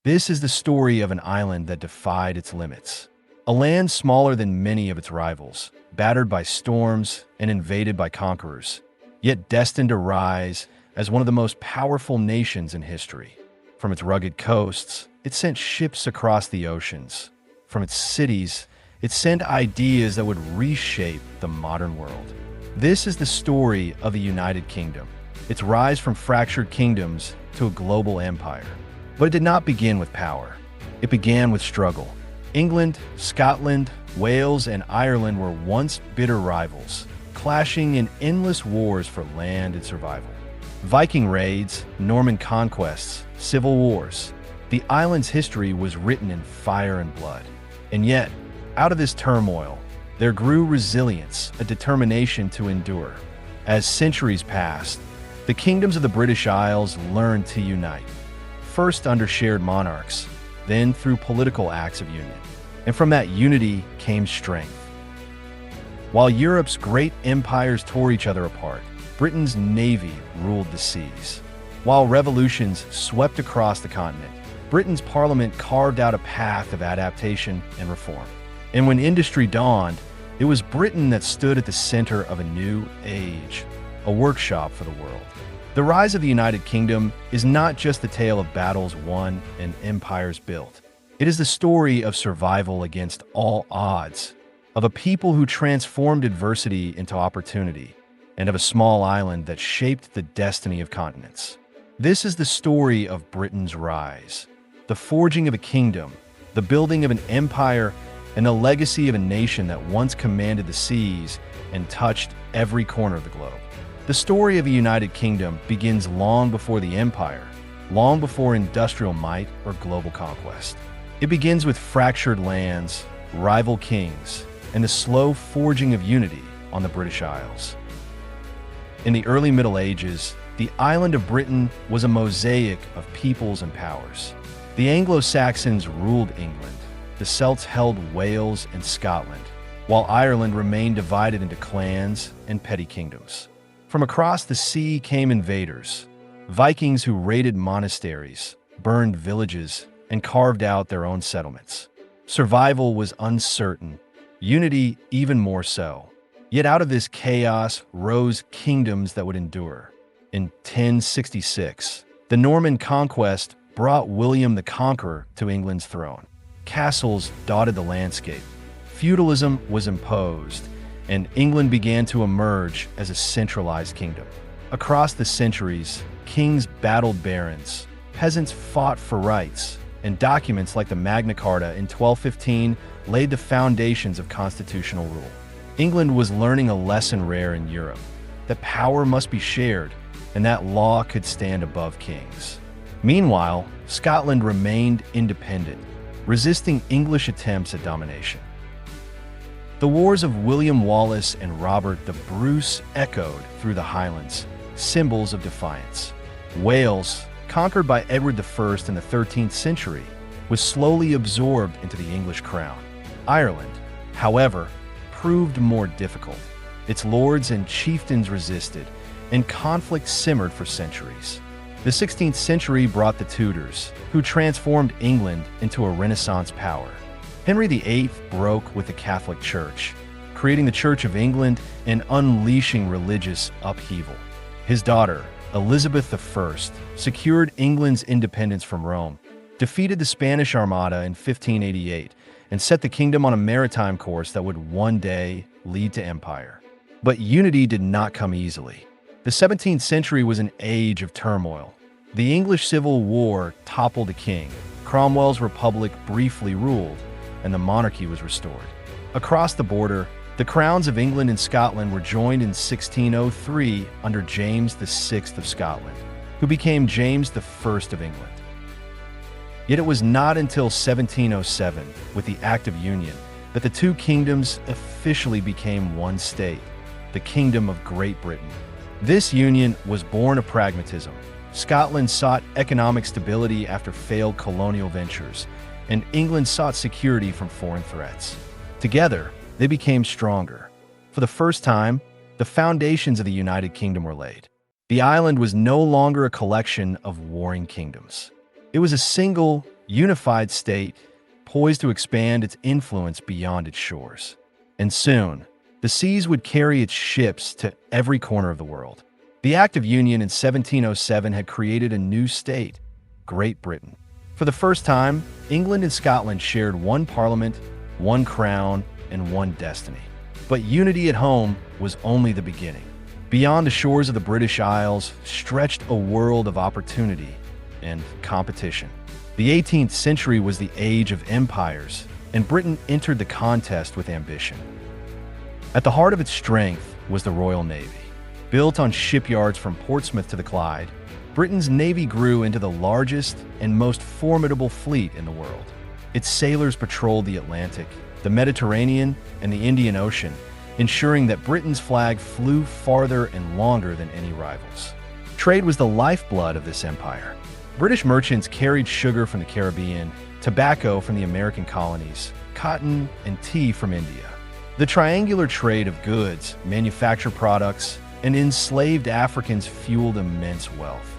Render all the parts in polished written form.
This is the story of an island that defied its limits. A land smaller than many of its rivals, battered by storms and invaded by conquerors, yet destined to rise as one of the most powerful nations in history. From its rugged coasts, it sent ships across the oceans. From its cities, it sent ideas that would reshape the modern world. This is the story of the United Kingdom, its rise from fractured kingdoms to a global empire. But it did not begin with power. It began with struggle. England, Scotland, Wales, and Ireland were once bitter rivals, clashing in endless wars for land and survival. Viking raids, Norman conquests, civil wars. The island's history was written in fire and blood. And yet, out of this turmoil, there grew resilience, a determination to endure. As centuries passed, the kingdoms of the British Isles learned to unite, first under shared monarchs, then through political acts of union. And from that unity came strength. While Europe's great empires tore each other apart, Britain's navy ruled the seas. While revolutions swept across the continent, Britain's parliament carved out a path of adaptation and reform. And when industry dawned, it was Britain that stood at the center of a new age, a workshop for the world. The rise of the United Kingdom is not just the tale of battles won and empires built. It is the story of survival against all odds, of a people who transformed adversity into opportunity, and of a small island that shaped the destiny of continents. This is the story of Britain's rise, the forging of a kingdom, the building of an empire, and the legacy of a nation that once commanded the seas and touched every corner of the globe. The story of a United Kingdom begins long before the empire, long before industrial might or global conquest. It begins with fractured lands, rival kings, and the slow forging of unity on the British Isles. In the early Middle Ages, the island of Britain was a mosaic of peoples and powers. The Anglo-Saxons ruled England, the Celts held Wales and Scotland, while Ireland remained divided into clans and petty kingdoms. From across the sea came invaders, Vikings who raided monasteries, burned villages, and carved out their own settlements. Survival was uncertain, unity even more so. Yet out of this chaos rose kingdoms that would endure. In 1066, the Norman conquest brought William the Conqueror to England's throne. Castles dotted the landscape. Feudalism was imposed, and England began to emerge as a centralized kingdom. Across the centuries, kings battled barons, peasants fought for rights, and documents like the Magna Carta in 1215 laid the foundations of constitutional rule. England was learning a lesson rare in Europe, that power must be shared and that law could stand above kings. Meanwhile, Scotland remained independent, resisting English attempts at domination. The wars of William Wallace and Robert the Bruce echoed through the Highlands, symbols of defiance. Wales, conquered by Edward I in the 13th century, was slowly absorbed into the English crown. Ireland, however, proved more difficult. Its lords and chieftains resisted, and conflict simmered for centuries. The 16th century brought the Tudors, who transformed England into a Renaissance power. Henry VIII broke with the Catholic Church, creating the Church of England and unleashing religious upheaval. His daughter, Elizabeth I, secured England's independence from Rome, defeated the Spanish Armada in 1588, and set the kingdom on a maritime course that would one day lead to empire. But unity did not come easily. The 17th century was an age of turmoil. The English Civil War toppled a king, Cromwell's republic briefly ruled, and the monarchy was restored. Across the border, the crowns of England and Scotland were joined in 1603 under James VI of Scotland, who became James I of England. Yet it was not until 1707, with the Act of Union, that the two kingdoms officially became one state, the Kingdom of Great Britain. This union was born of pragmatism. Scotland sought economic stability after failed colonial ventures, and England sought security from foreign threats. Together, they became stronger. For the first time, the foundations of the United Kingdom were laid. The island was no longer a collection of warring kingdoms. It was a single, unified state, poised to expand its influence beyond its shores. And soon, the seas would carry its ships to every corner of the world. The Act of Union in 1707 had created a new state, Great Britain. For the first time, England and Scotland shared one parliament, one crown, and one destiny. But unity at home was only the beginning. Beyond the shores of the British Isles stretched a world of opportunity and competition. The 18th century was the age of empires, and Britain entered the contest with ambition. At the heart of its strength was the Royal Navy. Built on shipyards from Portsmouth to the Clyde, Britain's navy grew into the largest and most formidable fleet in the world. Its sailors patrolled the Atlantic, the Mediterranean, and the Indian Ocean, ensuring that Britain's flag flew farther and longer than any rivals. Trade was the lifeblood of this empire. British merchants carried sugar from the Caribbean, tobacco from the American colonies, cotton and tea from India. The triangular trade of goods, manufactured products, and enslaved Africans fueled immense wealth,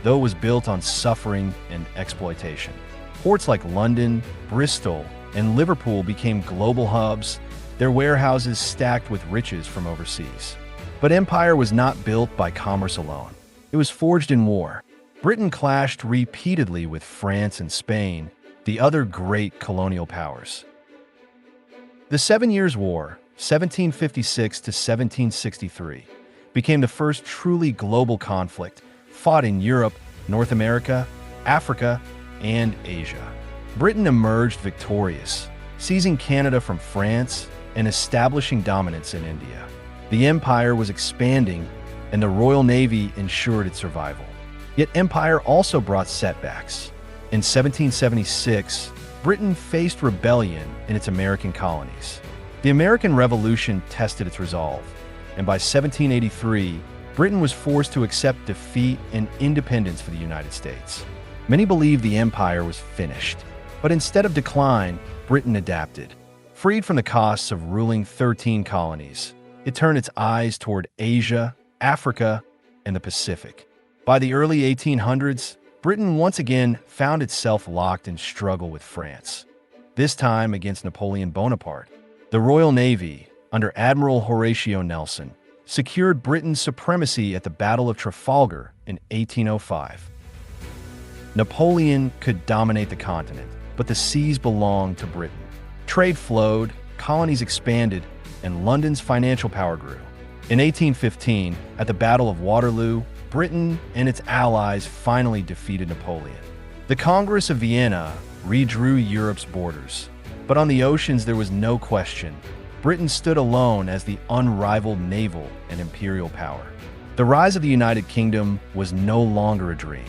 though it was built on suffering and exploitation. Ports like London, Bristol, and Liverpool became global hubs, their warehouses stacked with riches from overseas. But empire was not built by commerce alone. It was forged in war. Britain clashed repeatedly with France and Spain, the other great colonial powers. The 7 Years' War, 1756 to 1763, became the first truly global conflict fought in Europe, North America, Africa, and Asia. Britain emerged victorious, seizing Canada from France and establishing dominance in India. The empire was expanding, and the Royal Navy ensured its survival. Yet empire also brought setbacks. In 1776, Britain faced rebellion in its American colonies. The American Revolution tested its resolve, and by 1783, Britain was forced to accept defeat and independence for the United States. Many believed the empire was finished, but instead of decline, Britain adapted. Freed from the costs of ruling 13 colonies, it turned its eyes toward Asia, Africa, and the Pacific. By the early 1800s, Britain once again found itself locked in struggle with France, this time against Napoleon Bonaparte. The Royal Navy, under Admiral Horatio Nelson, secured Britain's supremacy at the Battle of Trafalgar in 1805. Napoleon could dominate the continent, but the seas belonged to Britain. Trade flowed, colonies expanded, and London's financial power grew. In 1815, at the Battle of Waterloo, Britain and its allies finally defeated Napoleon. The Congress of Vienna redrew Europe's borders, but on the oceans there was no question. Britain stood alone as the unrivaled naval and imperial power. The rise of the United Kingdom was no longer a dream.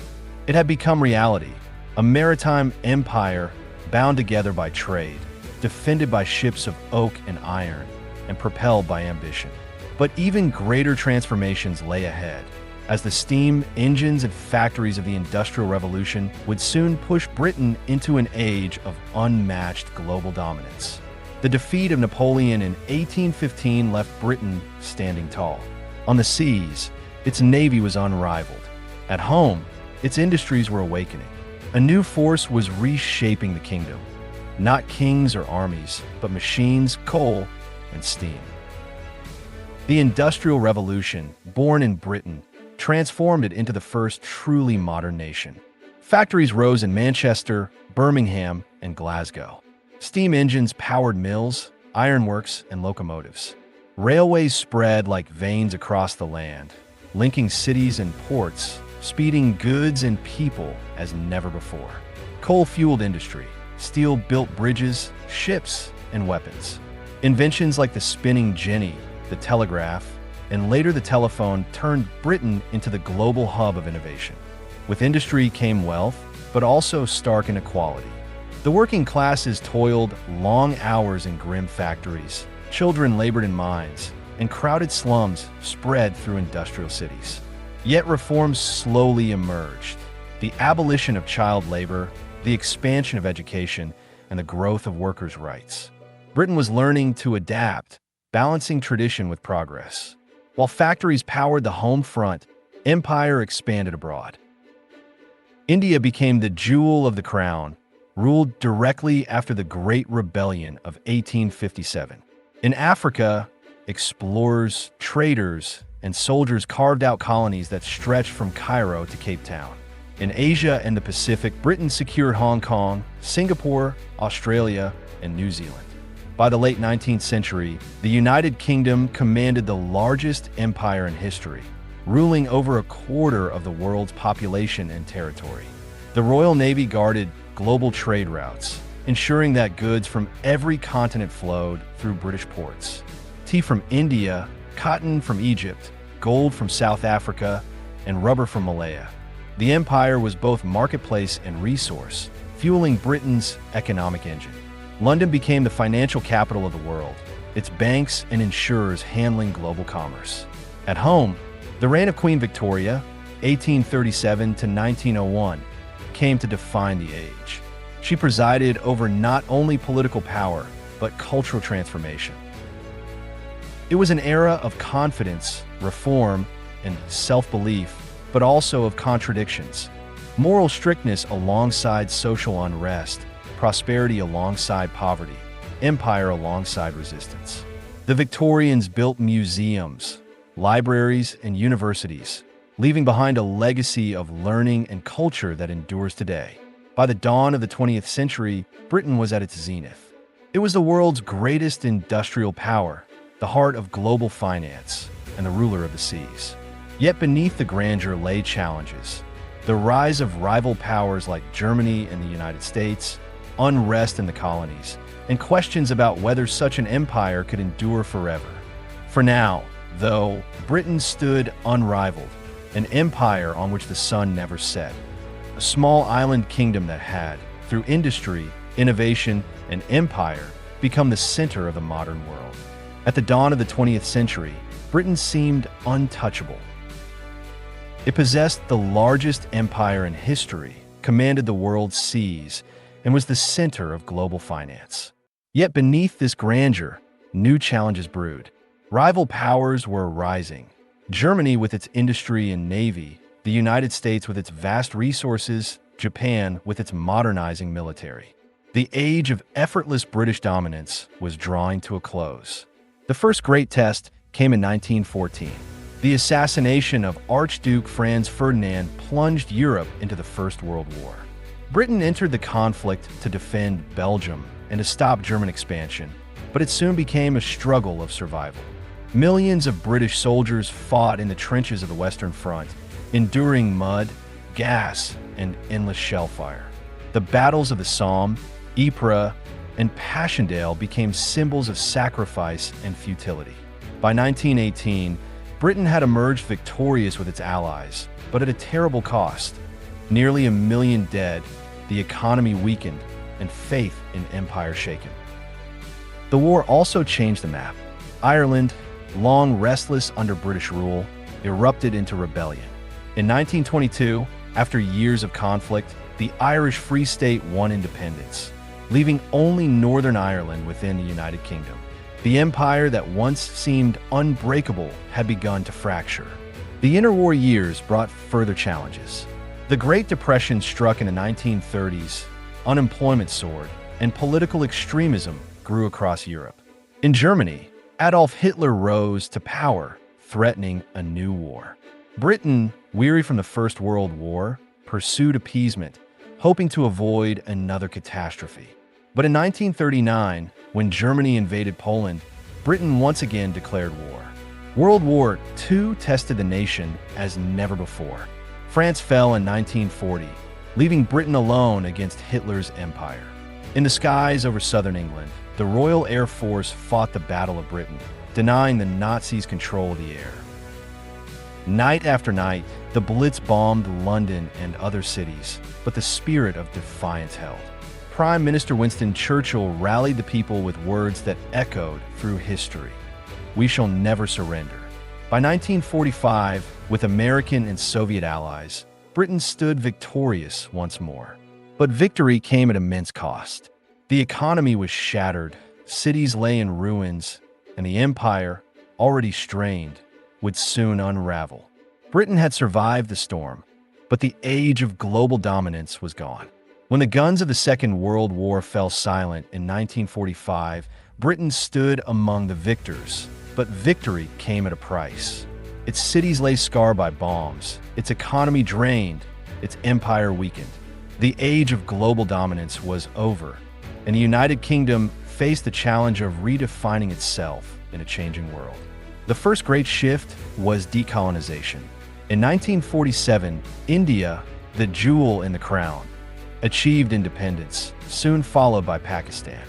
It had become reality, a maritime empire bound together by trade, defended by ships of oak and iron, and propelled by ambition. But even greater transformations lay ahead, as the steam engines and factories of the Industrial Revolution would soon push Britain into an age of unmatched global dominance. The defeat of Napoleon in 1815 left Britain standing tall. On the seas, its navy was unrivaled. At home, its industries were awakening. A new force was reshaping the kingdom. Not kings or armies, but machines, coal, and steam. The Industrial Revolution, born in Britain, transformed it into the first truly modern nation. Factories rose in Manchester, Birmingham, and Glasgow. Steam engines powered mills, ironworks, and locomotives. Railways spread like veins across the land, linking cities and ports, speeding goods and people as never before. Coal-fueled industry, steel built bridges, ships, and weapons. Inventions like the spinning jenny, the telegraph, and later the telephone turned Britain into the global hub of innovation. With industry came wealth, but also stark inequality. The working classes toiled long hours in grim factories, children labored in mines, and crowded slums spread through industrial cities. Yet reforms slowly emerged. The abolition of child labor, the expansion of education, and the growth of workers' rights. Britain was learning to adapt, balancing tradition with progress. While factories powered the home front, empire expanded abroad. India became the jewel of the crown, ruled directly after the Great Rebellion of 1857. In Africa, explorers, traders, and soldiers carved out colonies that stretched from Cairo to Cape Town. In Asia and the Pacific, Britain secured Hong Kong, Singapore, Australia, and New Zealand. By the late 19th century, the United Kingdom commanded the largest empire in history, ruling over a quarter of the world's population and territory. The Royal Navy guarded global trade routes, ensuring that goods from every continent flowed through British ports. Tea from India, cotton from Egypt, gold from South Africa, and rubber from Malaya. The empire was both marketplace and resource, fueling Britain's economic engine. London became the financial capital of the world, its banks and insurers handling global commerce. At home, the reign of Queen Victoria, 1837 to 1901, came to define the age. She presided over not only political power, but cultural transformation. It was an era of confidence, reform, and self-belief, but also of contradictions. Moral strictness alongside social unrest, prosperity alongside poverty, empire alongside resistance. The Victorians built museums, libraries, and universities, leaving behind a legacy of learning and culture that endures today. By the dawn of the 20th century, Britain was at its zenith. It was the world's greatest industrial power, the heart of global finance, and the ruler of the seas. Yet beneath the grandeur lay challenges. The rise of rival powers like Germany and the United States, unrest in the colonies, and questions about whether such an empire could endure forever. For now, though, Britain stood unrivaled, an empire on which the sun never set. A small island kingdom that had, through industry, innovation, and empire, become the center of the modern world. At the dawn of the 20th century, Britain seemed untouchable. It possessed the largest empire in history, commanded the world's seas, and was the center of global finance. Yet beneath this grandeur, new challenges brewed. Rival powers were rising. Germany with its industry and navy, the United States with its vast resources, Japan with its modernizing military. The age of effortless British dominance was drawing to a close. The first great test came in 1914. The assassination of Archduke Franz Ferdinand plunged Europe into the First World War. Britain entered the conflict to defend Belgium and to stop German expansion, but it soon became a struggle of survival. Millions of British soldiers fought in the trenches of the Western Front, enduring mud, gas, and endless shell fire. The battles of the Somme, Ypres, and Passchendaele became symbols of sacrifice and futility. By 1918, Britain had emerged victorious with its allies, but at a terrible cost. Nearly 1 million dead, the economy weakened, and faith in empire shaken. The war also changed the map. Ireland, long restless under British rule, erupted into rebellion. In 1922, after years of conflict, the Irish Free State won independence, leaving only Northern Ireland within the United Kingdom. The empire that once seemed unbreakable had begun to fracture. The interwar years brought further challenges. The Great Depression struck in the 1930s, unemployment soared, and political extremism grew across Europe. In Germany, Adolf Hitler rose to power, threatening a new war. Britain, weary from the First World War, pursued appeasement, hoping to avoid another catastrophe. But in 1939, when Germany invaded Poland, Britain once again declared war. World War II tested the nation as never before. France fell in 1940, leaving Britain alone against Hitler's empire. In the skies over southern England, the Royal Air Force fought the Battle of Britain, denying the Nazis control of the air. Night after night, the Blitz bombed London and other cities, but the spirit of defiance held. Prime Minister Winston Churchill rallied the people with words that echoed through history. "We shall never surrender." By 1945, with American and Soviet allies, Britain stood victorious once more. But victory came at immense cost. The economy was shattered, cities lay in ruins, and the empire, already strained, would soon unravel. Britain had survived the storm, but the age of global dominance was gone. When the guns of the Second World War fell silent in 1945, Britain stood among the victors, but victory came at a price. Its cities lay scarred by bombs, its economy drained, its empire weakened. The age of global dominance was over, and the United Kingdom faced the challenge of redefining itself in a changing world. The first great shift was decolonization. In 1947, India, the jewel in the crown, achieved independence, soon followed by Pakistan.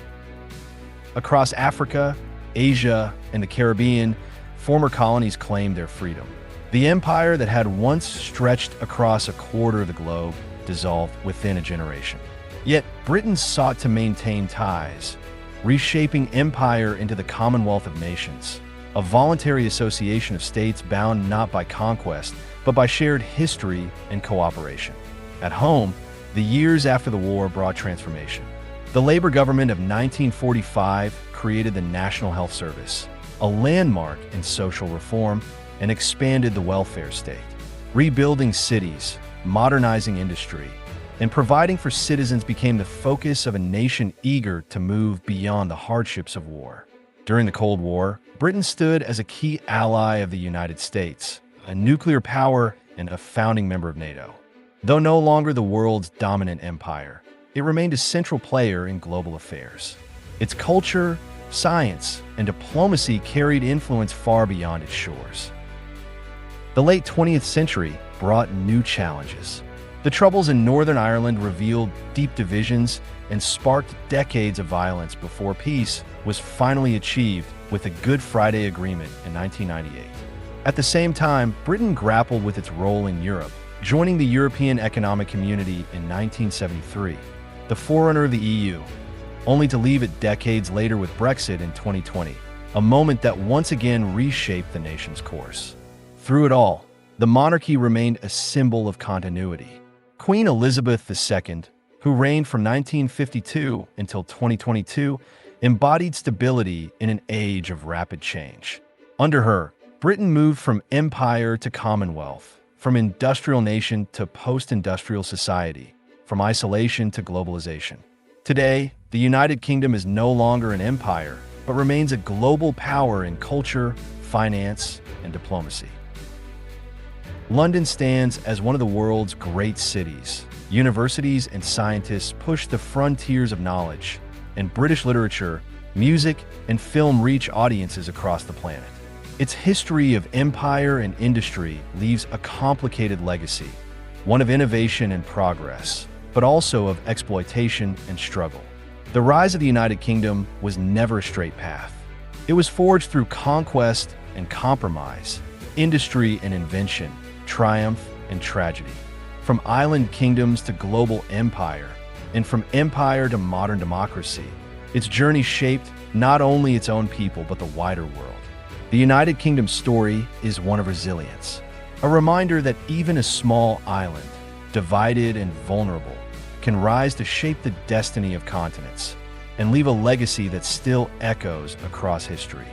Across Africa, Asia, and the Caribbean, former colonies claimed their freedom. The empire that had once stretched across a quarter of the globe dissolved within a generation. Yet Britain sought to maintain ties, reshaping empire into the Commonwealth of Nations, a voluntary association of states bound not by conquest, but by shared history and cooperation. At home, the years after the war brought transformation. The Labour government of 1945 created the National Health Service, a landmark in social reform, and expanded the welfare state, rebuilding cities, modernizing industry, and providing for citizens became the focus of a nation eager to move beyond the hardships of war. During the Cold War, Britain stood as a key ally of the United States, a nuclear power and a founding member of NATO. Though no longer the world's dominant empire, it remained a central player in global affairs. Its culture, science, and diplomacy carried influence far beyond its shores. The late 20th century brought new challenges. The Troubles in Northern Ireland revealed deep divisions and sparked decades of violence before peace was finally achieved with the Good Friday Agreement in 1998. At the same time, Britain grappled with its role in Europe, joining the European Economic Community in 1973, the forerunner of the EU, only to leave it decades later with Brexit in 2020, a moment that once again reshaped the nation's course. Through it all, the monarchy remained a symbol of continuity. Queen Elizabeth II, who reigned from 1952 until 2022, embodied stability in an age of rapid change. Under her, Britain moved from empire to commonwealth, from industrial nation to post-industrial society, from isolation to globalization. Today, the United Kingdom is no longer an empire, but remains a global power in culture, finance, and diplomacy. London stands as one of the world's great cities. Universities and scientists push the frontiers of knowledge, and British literature, music, and film reach audiences across the planet. Its history of empire and industry leaves a complicated legacy, one of innovation and progress, but also of exploitation and struggle. The rise of the United Kingdom was never a straight path. It was forged through conquest and compromise, industry and invention, triumph and tragedy. From island kingdoms to global empire, and from empire to modern democracy, its journey shaped not only its own people but the wider world. The United Kingdom's story is one of resilience, a reminder that even a small island, divided and vulnerable, can rise to shape the destiny of continents and leave a legacy that still echoes across history.